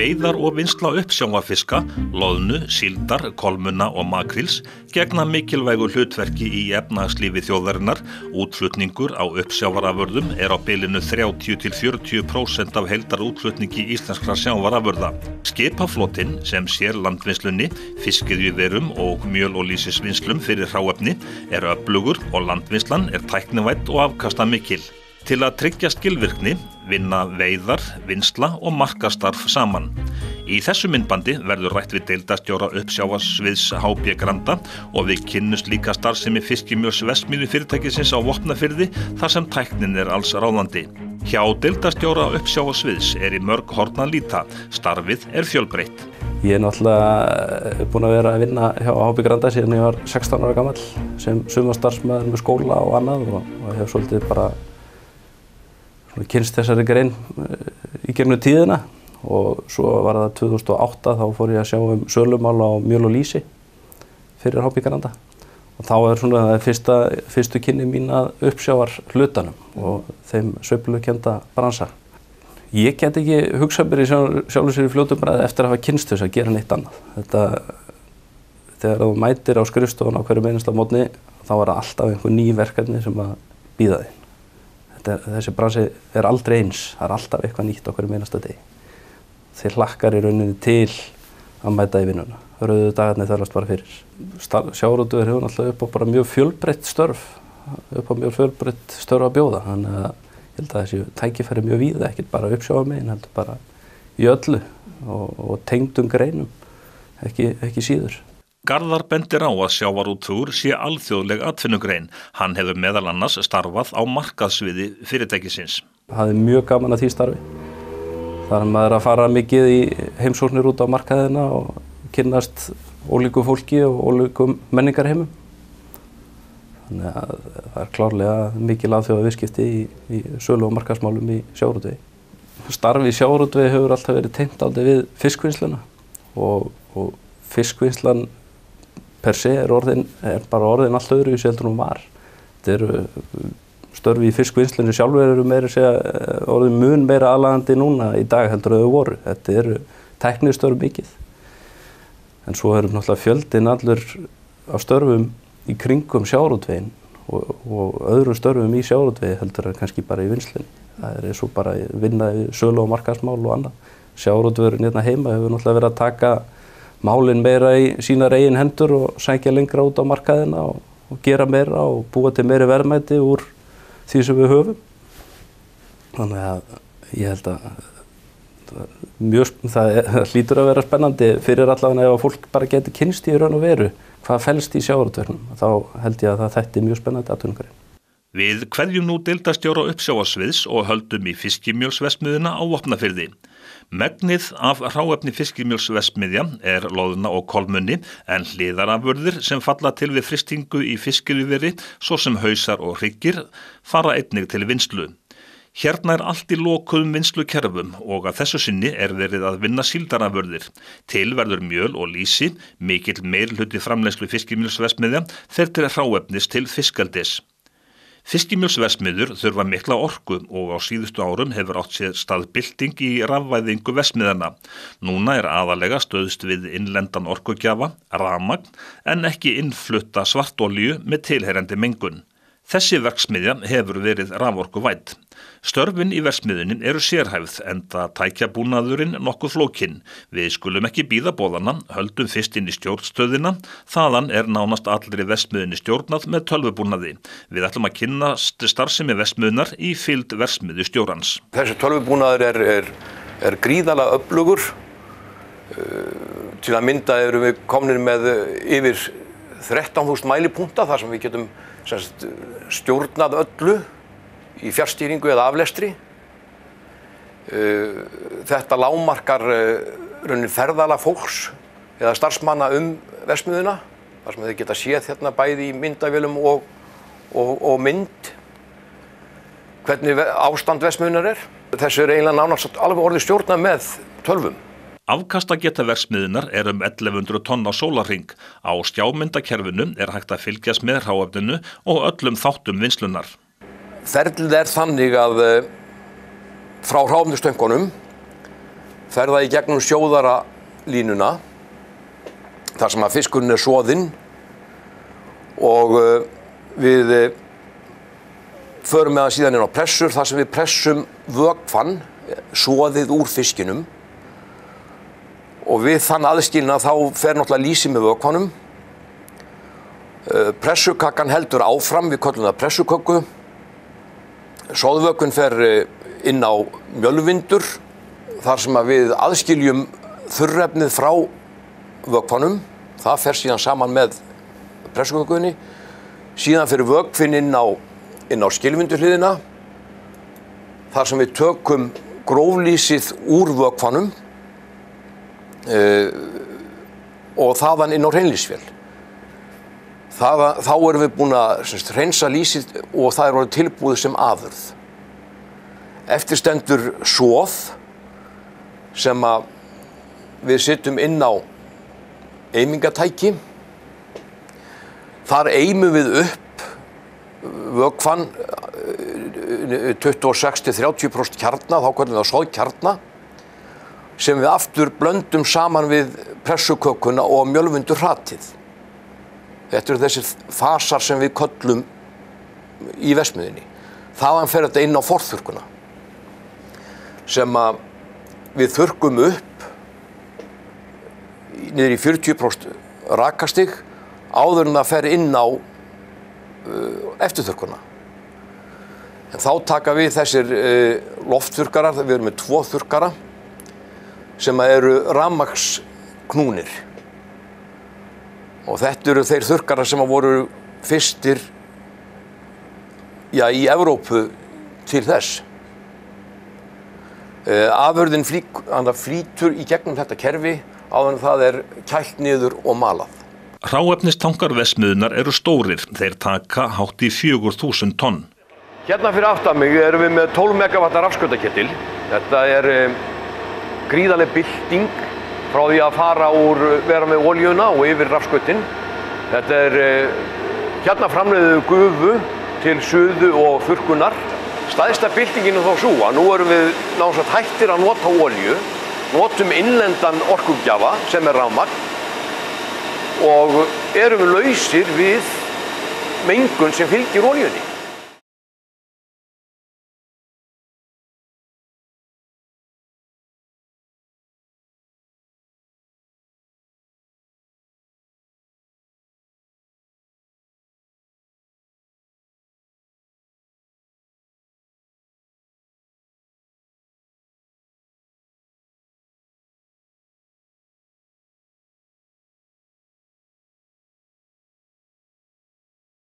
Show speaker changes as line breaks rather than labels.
Veiðar og vinnsla uppsjávarfiska, loðnu, síldar, kolmunna og makrils gegna mikilvægu hlutverki í efnahagslífi þjóðarinnar. Útflutningur á uppsjávarafurðum á bilinu 30–40% af heildarútflutningi íslenskra sjávarafurða. Skipaflotinn sem sér landvinnslunni, fiskiðjuverum og mjöl- og lýsisvinnslum fyrir hráefni öflugur og landvinnslan tæknivædd og afkastamikil. Til að tryggja skilvirkni vinna veiðar, vinnsla og markaðsstarf saman. Í þessu myndbandi verður rætt við deildarstjóra uppsjávarsviðs HB Granda og við kynnumst líka starfsemi fiskimjölsverksmiðju fyrirtækisins á Vopnafirði þar sem tæknin alls ráðandi. Hjá deildarstjóra uppsjávarsviðs í mörg horn að líta. Starfið fjölbreytt.
Ég náttúrulega búinn að vera að vinna hjá HB Granda síðan ég var 16 ára gamall sem sumarstarfsmaður með skóla og annað og hef svolítið bara kynnst þessari grein í gegnum tíðina og svo var það 2008 þá fór ég að sjá sölumál á mjöl og lýsi fyrir HB Granda og þá svona fyrstu kynni mín að uppsjávar hlutanum og þeim sveiflukennda bransa. Ég get ekki hugsað mér í sjálfu sér í fljótu bragði eftir að hafa kynnst þess að gera neitt annað. Þegar þú mætir á skrifstofuna á hverjum einasta morgni þá alltaf einhver ný verkefni sem að bíða þín. Þessi bransi aldrei eins, það alltaf eitthvað nýtt á hverjum einasta degi. Þeir hlakkar í rauninni til að mæta í vinnuna. Rauðu dagarnir þörfast bara fyrir. Sjávarútvegur hefur náttúrulega upp á bara mjög fjölbreytt störf, að bjóða. Þannig að ég held að þessi tækifæri mjög víða, ekkert bara uppsjávarmegin, heldur bara í öllu og tengdum greinum, ekki síður.
Garðar bendir á að sjávarútvegur sé alþjóðleg atvinnugrein. Hann hefur meðal annars starfað á markaðssviði fyrirtækisins.
Það mjög gaman að því starfi. Þar maður að fara mikið í heimsóknir út á markaðina og kynnast ólíku fólki og ólíkum menningarheimum. Þannig að það klárlega mikil alþjóða viðskipti í sölu og markaðsmálum í sjávarútvegi. Starfi í sjávarútvegi hefur alltaf verið tengt við fiskvinnsluna og fiskvinnslan per se bara orðin allt öðruvísi heldur en hún var. Þetta störfi í fiskvinnslunni sjálfur meira segja orðin mun meira aðlaðandi núna í dag heldur en þau voru. Þetta tæknistörf mikið. En svo náttúrulega fjöldinn allur af störfum í kringum sjávarútveginn og öðrum störfum í sjávarútvegi heldur en kannski bara í vinnslunni. Það svo bara vinna í sölu og markaðsmál og annað. Sjávarútvegurinn hérna heima hefur náttúrulega verið að taka málin meira í sínar eigin hendur og sækja lengra út á markaðina og gera meira og búa til meiri verðmæti úr því sem við höfum. Þannig að ég held að það hlýtur að vera spennandi fyrir allavega ef fólk bara geti kynnst í raun og veru hvað felst í sjávarútveginum. Þá held ég að það þætti mjög spennandi atvinnugrein.
Við kveðjum nú deildarstjóra uppsjávarsviðs og höldum í fiskimjölsverksmiðjuna á Vopnafirði. Megnið af hráefni fiskimjölsverksmiðja loðna og kolmunni en hliðarafurðir sem falla til við frystingu í fiskiveri, svo sem hausar og hryggir, fara einnig til vinnslu. Hérna allt í lokuðum vinnslukerfum og að þessu sinni verið að vinna síldarafurðir. Til verður mjöl og lýsi, mikill meirihluti framleiðslu fiskimjölsverksmiðja fer til hráefnis til fiskeldis. Fiskimjölsverksmiðjur þurfa mikla orku og á síðustu árum hefur átt sér stað bylting í rafvæðingu verksmiðjanna. Núna aðalega stöðst við innlendan orkugjafa, rafmagn, en ekki innflutta svartolíu með tilheyrandi mengun. Þessi verksmiðja hefur verið raforkuvædd. Störfin í verksmiðjunni sérhæfð enda tækjabúnaðurinn nokkuð flókinn. Við skulum ekki bíða boðana, höldum fyrst inn í stjórnstöðina. Þaðan nánast allri verksmiðjunni stjórnað með tölvubúnaði. Við ætlum að kynnast starfsemi verksmiðjunnar í fylgd verksmiðjustjórans.
Þessi tölvubúnaður gríðarlega öflugur. Til að mynda við komnir með yfir 13.000 mælipunkta þar sem við getum stjórnað öllu í fjarstýringu eða aflestri. Þetta lágmarkar ferðalag fólks eða starfsmanna verksmiðjuna, þar sem þeir geta séð hérna bæði í myndavélum og mynd hvernig ástand verksmiðjunnar Þessu eiginlega nánast alveg orðið stjórnað með tölvum.
Afkastageta verksmiðjunnar 1100 tonn á sólarhring. Á skjámyndakerfinu hægt að fylgjast með hráefninu og öllum þáttum vinnslunnar.
Ferlið þannig að frá hráefnistöngunum fer það í gegnum sjóðaralínuna þar sem að fiskurinn soðinn og við förum með hann síðan inn á pressur þar sem við pressum vökvann, soðið úr fiskinum og við þann aðskilnað þá fer náttúrulega lýsi með vökvanum. Pressukakkan heldur áfram, við köllum það pressuköku. Soðvökvinn fer inn á mjölvindur þar sem að við aðskiljum þurrefnið frá vökvanum. Það fer síðan saman með pressukökunni. Síðan fer vökvinn inn á skilvindurhliðina þar sem við tökum gróflýsið úr vökvanum og þaðan inn á hreinlýsvél. Þá erum við búin að hreinsa lýsið og það er orðið tilbúið sem afurð. Eftir stendur soð sem að við setjum inn á eimingatæki. Þar eimum við upp vökvann 26–30% kjarna, þá köllum við það soðkjarna, sem við aftur blöndum saman við pressukökuna og mjölvindurhratið. Þetta eru þessir fasar sem við köllum í verksmiðjunni. Þaðan fer þetta inn á forþurrkuna sem að við þurrkum upp niður í 40% rakastig áður en það fer inn á eftirþurrkuna. En þá taka við þessir loftþurrkarar, við erum með 2 þurrkara sem eru rafmagnsknúnir. Og þetta eru þeir þurrkarar sem voru fyrstir í Evrópu til þess. Afurðin flýtur í gegnum þetta kerfi áður en það er kælt niður og malað.
Hráefnistankar verksmiðjunnar eru stórir, þeir taka hátt í 4.000 tonn.
Hérna fyrir aftan mig erum við með 12 megavatta rafskautakettil. Þetta er gríðarleg bylting frá því að fara úr vera með olíuna og yfir rafskautin. Þetta er hérna framleiðum gufu til suðu og þurrkunar. Stærsta byltingin er þó sú að nú erum við náttúrulega hættir að nota olíu, notum innlendan orkugjafa sem er rafmagn og erum lausir við mengun sem fylgir olíunni.